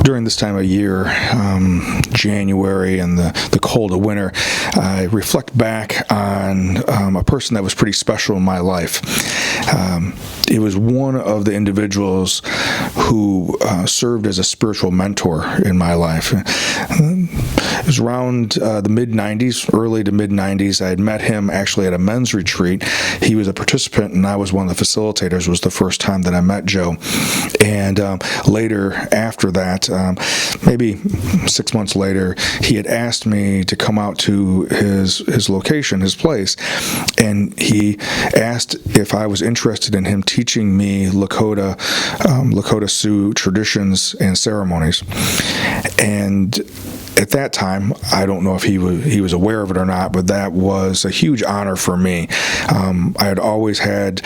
During this time of year, January and the cold of winter, I reflect back on a person that was pretty special in my life. It was one of the individuals who served as a spiritual mentor in my life. It was around the mid-90s, early to mid-90s. I had met him actually at a men's retreat. He was a participant, and I was one of the facilitators. It was the first time that I met Joe. And later, after that, maybe 6 months later, he had asked me to come out to his location, his place, and he asked if I was interested in him teaching me Lakota Sioux traditions and ceremonies. And at that time, I don't know if he was aware of it or not, but that was a huge honor for me. I had always had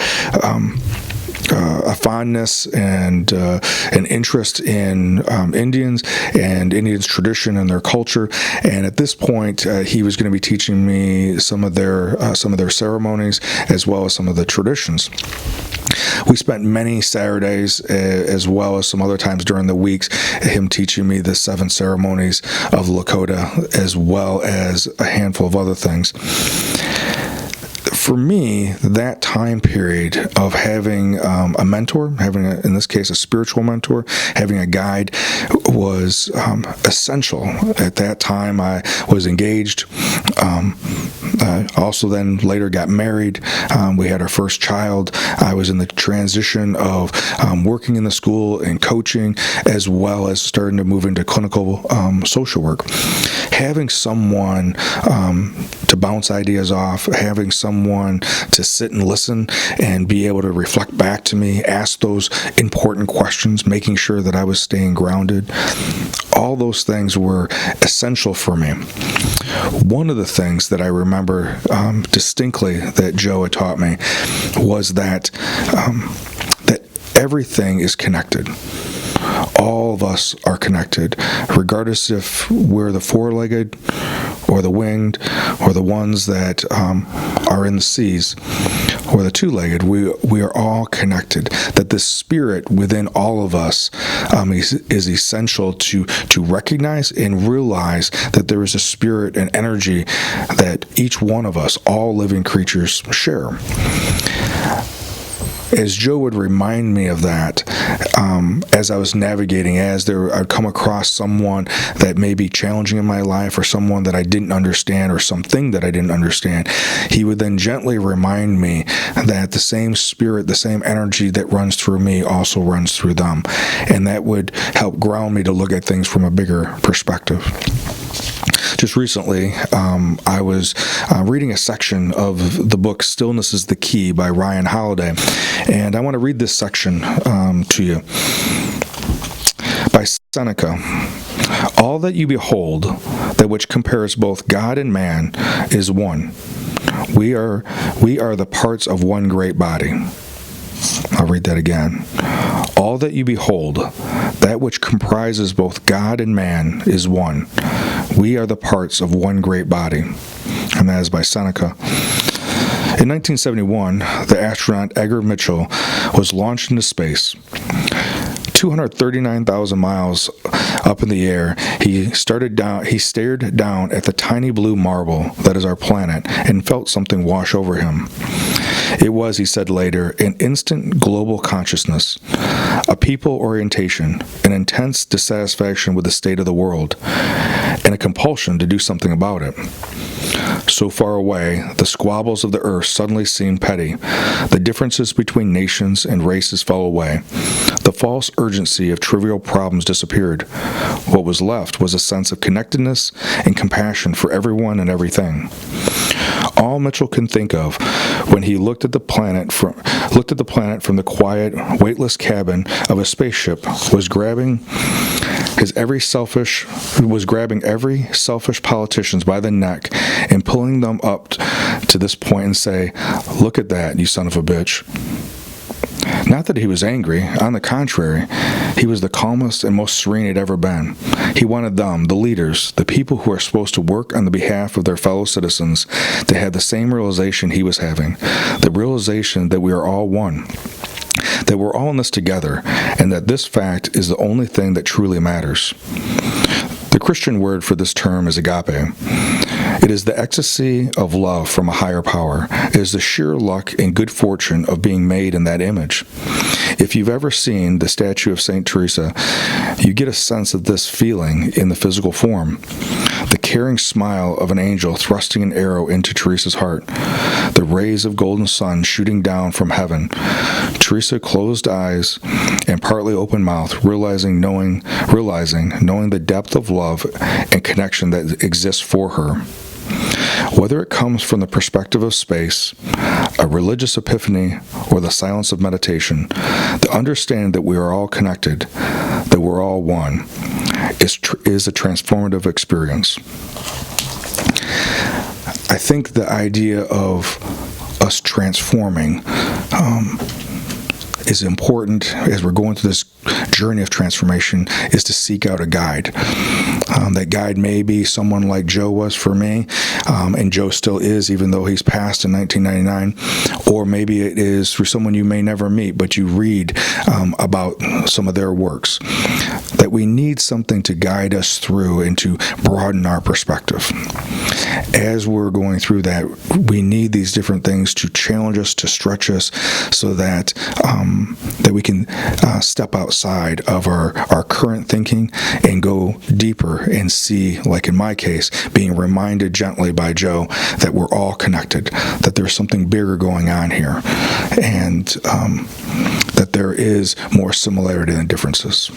a fondness and an interest in Indians and Indians' tradition and their culture. And at this point, he was going to be teaching me some of their ceremonies as well as some of the traditions. We spent many Saturdays, as well as some other times during the weeks, him teaching me the 7 ceremonies of Lakota, as well as a handful of other things. For me, that time period of having a mentor, in this case, a spiritual mentor, having a guide was essential. At that time, I was engaged. I also then later got married. We had our first child. I was in the transition of working in the school and coaching, as well as starting to move into clinical social work. Having someone to bounce ideas off, having someone to sit and listen and be able to reflect back to me, ask those important questions, making sure that I was staying grounded. All those things were essential for me. One of the things that I remember distinctly that Joe had taught me was that everything is connected. All of us are connected, regardless if we're the four-legged or the winged or the ones that are in the seas or the two-legged. We are all connected. That the spirit within all of us is essential to recognize and realize that there is a spirit and energy that each one of us, all living creatures, share. As Joe would remind me of that, as I was navigating, I'd come across someone that may be challenging in my life, or someone that I didn't understand, or something that I didn't understand, he would then gently remind me that the same spirit, the same energy that runs through me also runs through them. And that would help ground me to look at things from a bigger perspective. Just recently, I was reading a section of the book Stillness is the Key by Ryan Holiday, and I want to read this section to you. By Seneca. All that you behold, that which compares both God and man, is one. We are the parts of one great body. I'll read that again. All that you behold, that which comprises both God and man, is one. We are the parts of one great body. And that is by Seneca. In 1971, the astronaut Edgar Mitchell was launched into space. 239,000 miles up in the air, he stared down at the tiny blue marble that is our planet and felt something wash over him. It was, he said later, an instant global consciousness, a people orientation, an intense dissatisfaction with the state of the world, and a compulsion to do something about it. So far away, the squabbles of the earth suddenly seemed petty. The differences between nations and races fell away. The false urgency of trivial problems disappeared. What was left was a sense of connectedness and compassion for everyone and everything. All Mitchell can think of when he looked at the planet from the quiet, weightless cabin of a spaceship was grabbing every selfish politicians by the neck and pulling them up to this point and say, "Look at that, you son of a bitch." Not that he was angry. On the contrary, he was the calmest and most serene he'd ever been. He wanted them, the leaders, the people who are supposed to work on the behalf of their fellow citizens, to have the same realization he was having, the realization that we are all one. that we're all in this together, and that this fact is the only thing that truly matters. The Christian word for this term is agape. It is the ecstasy of love from a higher power. It is the sheer luck and good fortune of being made in that image. If you've ever seen the statue of St. Teresa, you get a sense of this feeling in the physical form. The caring smile of an angel thrusting an arrow into Teresa's heart. The rays of golden sun shooting down from heaven. Teresa closed eyes and partly open mouth, realizing the depth of love and connection that exists for her. Whether it comes from the perspective of space, a religious epiphany, or the silence of meditation, the understanding that we are all connected, that we're all one, is a transformative experience. I think the idea of us transforming is important as we're going through this journey of transformation, is to seek out a guide. That guide may be someone like Joe was for me, and Joe still is, even though he's passed in 1999, or maybe it is for someone you may never meet, but you read about some of their works. That we need something to guide us through and to broaden our perspective. As we're going through that, we need these different things to challenge us, to stretch us, so that we can step outside of our current thinking and go deeper and see, like in my case, being reminded gently by Joe that we're all connected, that there's something bigger going on here, and that there is more similarity than differences.